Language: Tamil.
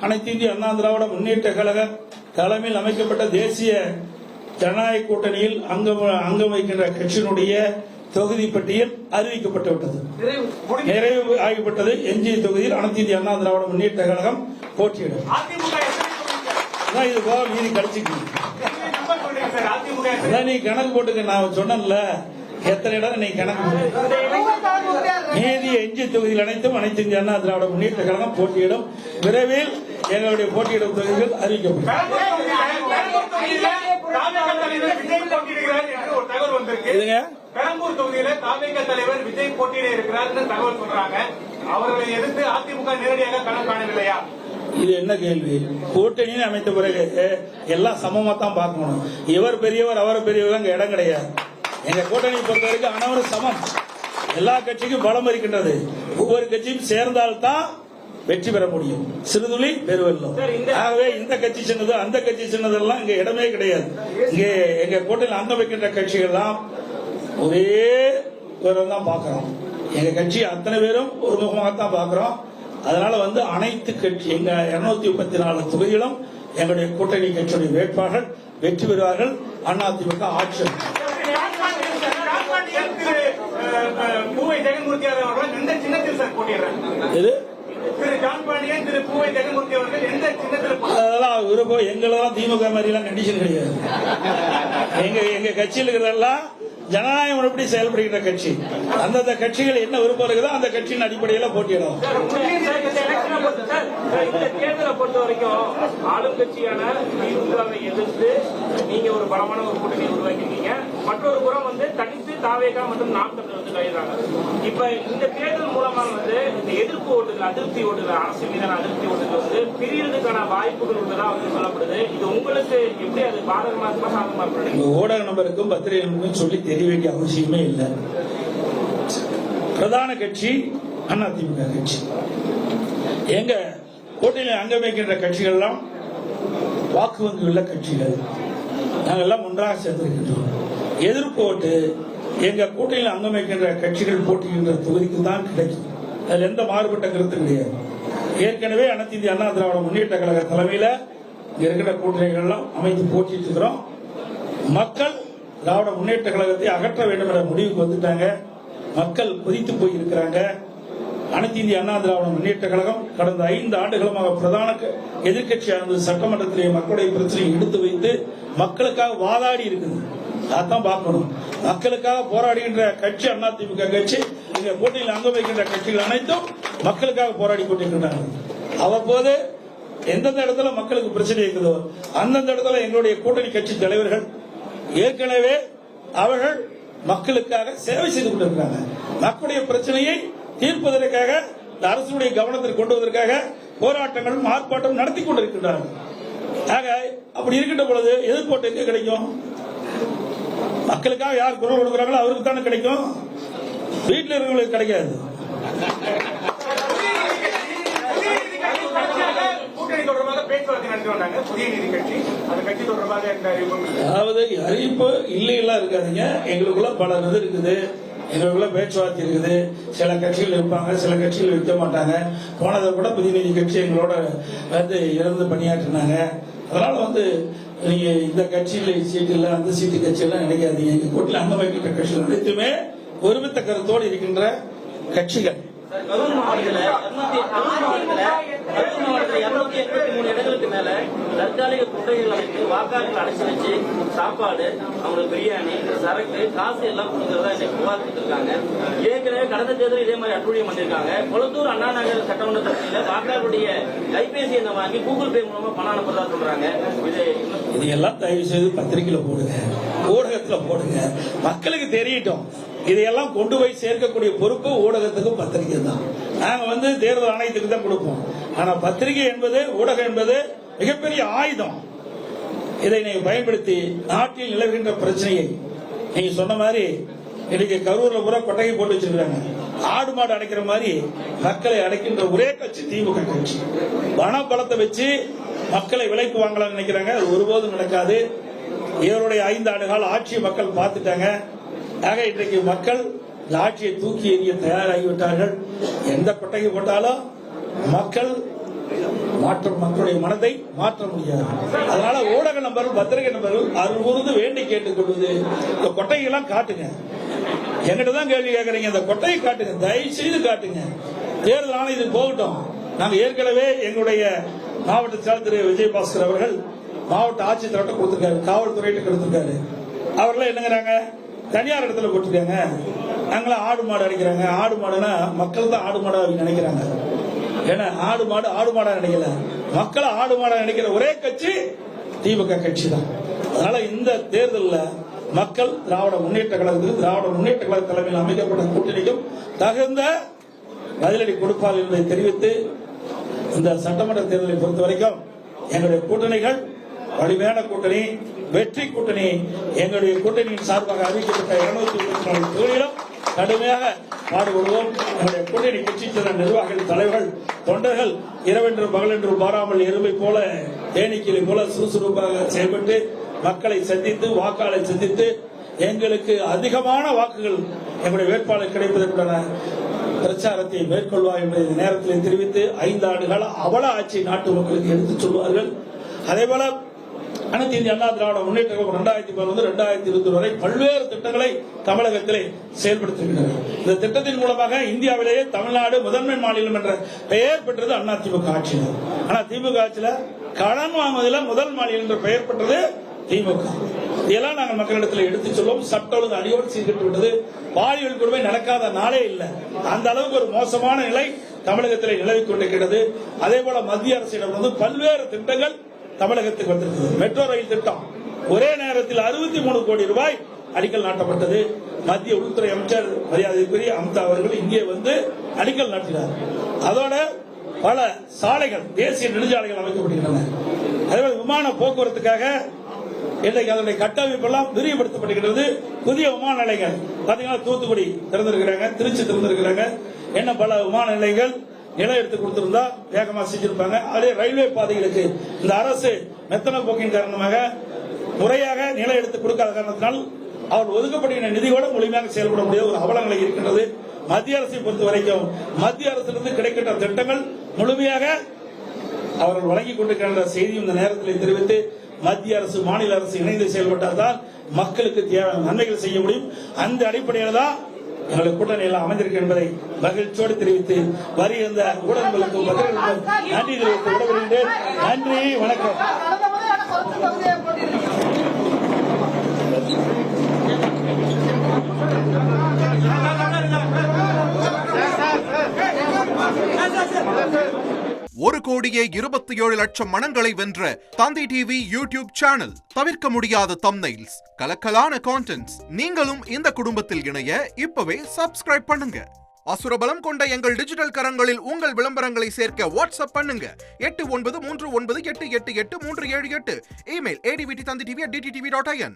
அனைத்து இந்திய அண்ணா திராவிட முன்னேற்ற கழக தலைமையில் அமைக்கப்பட்ட தேசிய ஜனநாயக கூட்டணியில் அங்கம் வைக்கின்ற கட்சியினுடைய தொகுதி பட்டியல் அறிவிக்கப்பட்டுவிட்டது, நிறைவு ஆகிவிட்டது. எஞ்சிய தொகுதியில் அனைத்து இந்திய அண்ணா திராவிட முன்னேற்ற கழகம் போட்டியிடும். இது போக மீதி கழிச்சுக்கு நீ கணக்கு போட்டுக்க. நான் சொன்னேன்ல எத்தனை இடம் நீ கணக்கு மீதி எஞ்சிய தொகுதியில் அனைத்து இந்திய அண்ணா திராவிட முன்னேற்ற கழகம் போட்டியிடும். விரைவில் எங்களுடைய போட்டியிடும் தொகுதிகள் அறிவிக்கப்படும். பெரம்பூர் தொகுதியில தாவேக தலைவர் விஜய் போட்டியிட இருக்கிறார் தகவல் சொல்றாங்க. அவர்களை எதிர்த்து அதிமுக நேரடியாக களம் காணவில்லையா? இது என்ன கேள்வி? கூட்டணி அமைத்த பிறகு எல்லாம் சமமா தான் பார்க்கணும். இவர் பெரியவர் அவர் பெரியவர் அங்க இடம் கிடையாது. எங்க கூட்டணி பொறுத்த வரைக்கும் அனைவரும் சமம். எல்லா கட்சிக்கும் பலம் இருக்கின்றது. ஒவ்வொரு கட்சியும் சேர்ந்தால்தான் வெற்றி பெற முடியும். சிறுதுளி பெருவெல்லம். ஆகவே இந்த கட்சி சின்னது அந்த கட்சி சின்னதெல்லாம் இங்க இடமே கிடையாது. இங்கே எங்க கூட்டணியில் அங்க வைக்கின்ற கட்சிகள்லாம் ஒரே விவரம் தான் பாக்கிறோம். எங்க கட்சி அத்தனை பேரும் ஒரு முகமாகத்தான் பாக்கிறோம். அதனால அனைத்து கட்சி எங்க 234 தொகுதிகளும் எங்களுடைய கூட்டணி கட்சியுடைய வேட்பாளர்கள் வெற்றி பெறுவார்கள். அதிமுக ஆட்சி விருப்பம். எங்களெல்லாம் திமுக மாதிரி எல்லாம் கண்டிஷன் கிடையாது. எங்க கட்சியில் இருக்கிறதெல்லாம் ஜனநாயகம் எப்படி செயல்படுகின்ற கட்சி. அந்தந்த கட்சிகள் என்ன விருப்பம் இருக்குதோ அந்த கட்சியின் அடிப்படையில் போட்டியிடும். இந்த தேர்தலை பொறுத்த வரைக்கும் ஆளும் கட்சியான திமுகவை எதிர்த்து நீங்க ஒரு பலமான ஒரு கூட்டணி உருவாக்கிருக்கீங்க. மற்றொரு புறம் தனித்து தாவேகா மற்றும் நாம் தமிழர் கைதாங்க. இப்ப இந்த தேர்தல் மூலமாக இந்த எதிர்ப்பு ஓட்டுகள், அதிருப்தி ஓட்டுகள், அரசு மீதான அதிருப்தி ஓட்டுகள் பிரியறதுக்கான வாய்ப்புகள் உள்ளதா சொல்லப்படுது. இது உங்களுக்கு எப்படி அது பாதகமா இருக்குமா சாதகமா இருக்கு? ஊடக நபருக்கும் பத்திரிகைகளுக்கும் சொல்லி தெரிய வேண்டிய அவசியமே இல்லை. பிரதான கட்சி அதிமுக கட்சி. எங்க கூட்டணியில் அங்க வைக்கின்ற கட்சிகள் எல்லாம் வாக்கு வங்கி உள்ள கட்சிகள். நாங்கள் எல்லாம் ஒன்றாக சேர்ந்திருக்கின்றோம். எதிர்ப்பு ஓட்டு எங்க கூட்டணியில் அங்கம் வைக்கின்ற கட்சிகள் போட்டிக்கின்ற தொகுதிக்கு தான் கிடைக்கும். அதுல எந்த மாறுபட்ட கருத்து கிடையாது. ஏற்கனவே அனைத்து இந்திய அண்ணா திராவிட முன்னேற்ற கழக தலைமையில இருக்கிற கூட்டணிகள் எல்லாம் அமைத்து போட்டிட்டு இருக்கிறோம். மக்கள் திராவிட முன்னேற்ற கழகத்தை அகற்ற வேண்டும் என்ற முடிவுக்கு வந்துட்டாங்க. மக்கள் கொதித்து போயிருக்கிறாங்க. அனைத்து இந்திய அண்ணா திராவிட முன்னேற்ற கழகம் கடந்த 5 ஆண்டுகளமாக பிரதான எதிர்கட்சியாக சட்டமன்றத்திலே மக்களுடைய பிரச்சனையை எடுத்து வைத்து மக்களுக்காக வாதாடி இருக்குது. அதான் பார்க்கணும். மக்களுக்காக போராடுகின்ற கட்சி அதிமுக கட்சி. இங்க போட்டியில் அங்கம் வைக்கின்ற கட்சிகள் அனைத்தும் மக்களுக்காக போராடி கொண்டிருக்கிறார்கள். அவ்வப்போது எந்தெந்த இடத்துல மக்களுக்கு பிரச்சனை இருக்குதோ அந்தந்த இடத்துல எங்களுடைய கூட்டணி கட்சி தலைவர்கள் ஏற்கனவே அவர்கள் மக்களுக்காக சேவை செய்து கொண்டிருக்கிறாங்க. மக்களுடைய பிரச்சனையை தீர்ப்பதற்காக அரசுடைய கவனத்திற்கு கொண்டு வருவதற்காக போராட்டங்களும் ஆர்ப்பாட்டம் நடத்தி கொண்டிருக்கிறார்கள். ஆக அப்படி இருக்கின்ற பொழுது எதிர்ப்போட்டு எங்க கிடைக்கும்? மக்களுக்காக யார் குரல் கொடுக்கிறாங்களோ அவருக்கு தானே கிடைக்கும். வீட்டில் இருக்கிறவங்களுக்கு கிடைக்காது. அதாவது அறிவிப்பு இல்லையெல்லாம் இருக்காதுங்க. எங்களுக்குள்ள பல இது இருக்குது. எங்களுக்குள்ள பேச்சுவார்த்தை இருக்குது. சில கட்சிகள் இருப்பாங்க, சில கட்சிகள் இருக்க மாட்டாங்க. போனதை கூட பிரதிநிதி கட்சி எங்களோட இருந்து பணியாற்றினாங்க. அதனால நீங்க இந்த கட்சியில சீட்டு இல்ல அந்த சீட்டு கட்சி எல்லாம் நினைக்காதீங்க. எங்க கூட்டில் அங்க வைக்கின்ற கட்சிகள் அனைத்துமே ஒருமித்த கருத்தோடு இருக்கின்ற கட்சிகள். கரூர் மாவட்டத்தில் 283 இடங்களுக்கு மேல தற்காலிக குட்டைகள் அமைத்து வாக்காளர்கள் அடைச்சு வச்சு சாப்பாடு, அவங்களுக்கு பிரியாணி, சரக்கு, காசு எல்லாம் கொடுக்கறதா இன்னைக்கு புகார் கொடுத்திருக்காங்க. ஏற்கனவே கடந்த தேர்தல் இதே மாதிரி அட்டுழியம் பண்ணிருக்காங்க. கொளத்தூர் அண்ணா நகர் சட்டமன்ற தொகுதியில வாக்காளருடைய கைபேசி எண்ணை வாங்கி கூகுள் பே மூலமா பணம் அனுப்புறதா சொல்றாங்க. இதையெல்லாம் தயவு செய்து பத்திரிகையில போடுங்க, ஊடகத்துல போடுங்க, மக்களுக்கு தெரியட்டும். இதையெல்லாம் கொண்டு போய் சேர்க்கக்கூடிய பொறுப்பு ஊடகத்துக்கும் பத்திரிகை தான். நாங்க தேர்தல் ஆணையத்துக்கு தான் கொடுப்போம். ஆனா பத்திரிகை என்பது, ஊடகம் என்பது மிகப்பெரிய ஆயுதம். இதை நீங்க பயன்படுத்தி நாட்டில் நிலவுகின்ற பிரச்சனையை நீங்க சொன்ன மாதிரி இன்னைக்கு கரூர்ல பூரா கொட்டகை போட்டு வச்சிருக்காங்க. ஆடு மாடு அடைக்கிற மாதிரி மக்களை அடைக்கின்ற ஒரே கட்சி திமுக கட்சி. பண பலத்தை வச்சு மக்களை விலைக்கு வாங்கலாம்னு நினைக்கிறாங்க. அது ஒருபோதும் நடக்காது. இவருடைய 5 ஆண்டு கால ஆட்சியை மக்கள் பார்த்துட்டாங்க. ஆக இன்றைக்கு மக்கள் இந்த ஆட்சியை தூக்கி எறிய தயாராகிவிட்டார்கள். எந்த கொட்டகை போட்டாலும் மக்கள் மக்களுடைய மனதை மாற்ற முடியாது. அதனால ஊடக நபர்கள், பத்திரிகை நபர்கள் அருள்கூர்ந்து வேண்டி கேட்டுக்கொள்வது, இந்த கொட்டையெல்லாம் காட்டுங்க. என்கிட்ட தான் கேள்வி கேட்கறீங்க, இந்த கொட்டையை காட்டுங்க, தயவு செய்து காட்டுங்க. தேர்தல் ஆணையத்துக்கு போகட்டும். நாங்க ஏற்கனவே எங்களுடைய மாவட்ட செயலர் திரு விஜயபாஸ்கர் அவர்கள் மாவட்ட ஆட்சித்தலைவர்கிட்ட கொடுத்திருக்காரு, காவல்துறையிட்ட கொடுத்திருக்காரு. அவர்கள் என்னங்கிறாங்க, தனியார் இடத்துல போட்டிருக்காங்க, நாங்களாம் ஆடு மாடு அடிக்கிறாங்க. ஆடு மாடுனா மக்கள் தான் ஆடு மாடா நினைக்கிறாங்க. ஏன்னா ஆடு மாடா நினைக்கல, மக்களை ஆடு மாடா நினைக்கிற ஒரே கட்சி திமுக கட்சி தான். அதனால இந்த தேர்தலில் மக்கள் திராவிட முன்னேற்ற கழக தலைமையில் அமைக்கப்பட்ட கூட்டணிக்கும் தகுந்த பதிலடி கொடுப்பார் என்பதை தெரிவித்து, இந்த சட்டமன்ற தேர்தலை பொறுத்த வரைக்கும் எங்களுடைய கூட்டணிகள் வலிமையான கூட்டணி, வெற்றி கூட்டணி. எங்களுடைய கூட்டணியின் சார்பாக அறிவிக்கப்பட்ட 234 தொகுதிகளும் கடுமையாக பாடுபடுவோம். எங்களுடைய கூட்டணி கட்சி சேர்ந்த நிர்வாகிகள், தலைவர்கள், தொண்டர்கள் இரவென்றும் பகலென்றும் பாராமல் எருமை போல தேனீக்கிளை போல சுறுசுறுப்பாக செயல்பட்டு மக்களை சந்தித்து, வாக்காளரை சந்தித்து, எங்களுக்கு அதிகமான வாக்குகள் எங்களுடைய வேட்பாளர் கிடைப்பதற்கான பிரச்சாரத்தை மேற்கொள்வார் என்பதை நேரத்தில் தெரிவித்து, 5 ஆண்டுகால அவல ஆட்சி நாட்டு மக்களுக்கு எடுத்துச் சொல்வார்கள். அதேபோல அனைத்து இந்திய அண்ணா திராவிட முன்னேற்ற கழகம் 2011 2020 வரை பல்வேறு திட்டங்களை தமிழகத்திலே செயல்படுத்துகின்றனர். இந்த திட்டத்தின் மூலமாக இந்தியாவிலேயே தமிழ்நாடு முதன்மை மாநிலம் என்ற பெயர் பெற்றது அண்ணா திமுக ஆட்சியில். ஆனா திமுக ஆட்சியில் கடன் வாங்குவதில் முதல் மாநிலம் என்ற பெயர் பெற்றது திமுக. இதெல்லாம் நாங்கள் மக்களிடத்தில் எடுத்துச் சொல்லுவோம். சட்ட ஒழுங்கு அடியோடு சீர்கட்டு விட்டது. பாலியல் கொடுமை நடக்காத நாளே இல்லை. அந்த அளவுக்கு ஒரு மோசமான நிலை தமிழகத்தில் நிலவிக் கொண்டிருக்கிறது. அதே போல மத்திய அரசிடம் பல்வேறு திட்டங்கள் தமிழகத்துக்கு வந்திருக்கிறது. மெட்ரோ ரயில் திட்டம் ஒரே நேரத்தில் 63 கோடி ரூபாய் அடிக்கல் நாட்டப்பட்டது. மத்திய உள்துறை அமைச்சர் மரியாதைக்குரிய அமித்ஷா அவர்கள் இங்கே வந்து அடிக்கல் நாட்டினார். அதோட பல சாலைகள், தேசிய நெடுஞ்சாலைகள் அமைக்கப்படுகின்றன. அதேபோல விமான போக்குவரத்துக்காக இன்றைக்கு அதனுடைய கட்டமைப்பு எல்லாம் விரிவுபடுத்தப்படுகிறது. புதிய விமான நிலையங்கள் பாத்தீங்கன்னா தூத்துக்குடி திறந்திருக்கிறாங்க, திருச்சி திறந்திருக்கிறாங்க. என்ன பல விமான நிலையங்கள் நிலம் எடுத்து கொடுத்திருந்தா வேகமா செஞ்சிருப்பாங்க. அதே ரயில்வே பாதைகளுக்கு இந்த அரசு மெத்தன போக்கின் காரணமாக முறையாக நிலம் எடுத்து கொடுக்காத காரணத்தினால் அவர் ஒதுக்கப்படுகிற நிதியோட முழுமையாக செயல்பட முடியாத ஒரு அவலங்களை இருக்கின்றது. மத்திய அரசை பொறுத்த வரைக்கும் மத்திய அரசிலிருந்து கிடைக்கின்ற திட்டங்கள் முழுமையாக அவர்கள் வழங்கிக் கொண்டிருக்கின்ற செய்தியும் இந்த நேரத்தில் தெரிவித்து, மத்திய அரசு மாநில அரசு இணைந்து செயல்பட்டால்தான் மக்களுக்கு தேவையான நன்மைகள் செய்ய முடியும். அந்த அடிப்படையில் தான் எங்களுடைய கூட்டணி எல்லாம் அமைந்திருக்கு என்பதை மகிழ்ச்சியோடு தெரிவித்து, வருகின்ற ஊடகங்களுக்கு நன்றி தெரிவித்து விடைபெறுகின்றேன். நன்றி, வணக்கம். ஒரு கோடியே 27 லட்சம் மனங்களை வென்ற தந்தி டிவி யூடியூப் சேனல். தவிர்க்க முடியாத தம்ப்நெயில்ஸ், கலக்கலான கான்டென்ட்ஸ். நீங்களும் இந்த குடும்பத்தில் இணைய இப்பவே சப்ஸ்கிரைப் பண்ணுங்க. அசுரபலம் கொண்ட எங்கள் டிஜிட்டல் கரங்களில் உங்கள் விளம்பரங்களை சேர்க்க வாட்ஸ்அப் பண்ணுங்க. 8939888378. Email advtthanditv@dttv.in.